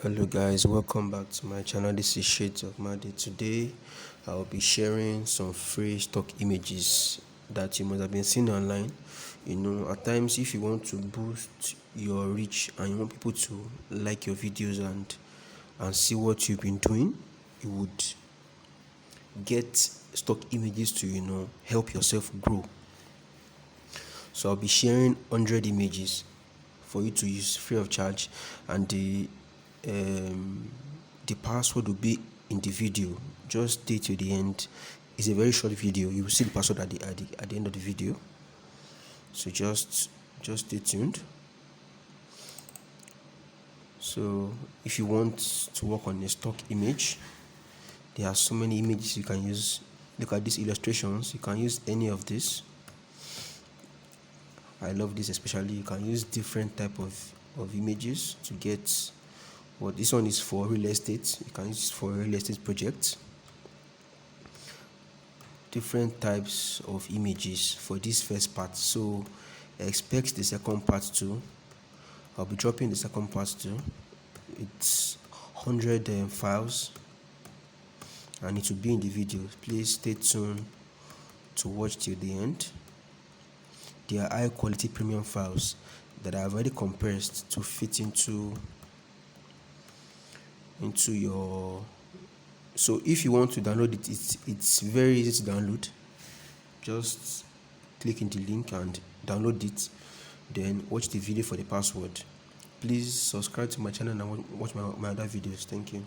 Hello guys, welcome back to my channel. This is Shades of Madi. Today I'll be sharing some free stock images that you must have been seeing online. At times if you want to boost your reach and you want people to like your videos and see what you've been doing, you would get stock images to help yourself grow. So I'll be sharing 100 images for you to use free of charge, and the password will be in the video. Just stay to the end. It's a very short video. You will see the password at the end of the video. So just stay tuned. So if you want to work on a stock image, there are so many images you can use. Look at these illustrations. You can use any of this. I love this especially. You can use different type of images to get what this one is for. Real estate. You can use it for real estate projects. Different types of images for this first part. So expect the second part too. I'll be dropping the second part too. It's 100 files and it will be in the video. Please stay tuned to watch till the end. They are high quality premium files that I have already compressed to fit into your. So if you want to download it, it's very easy to download. Just click in the link and download it, then watch the video for the password. Please subscribe to my channel and watch my other videos. Thank you.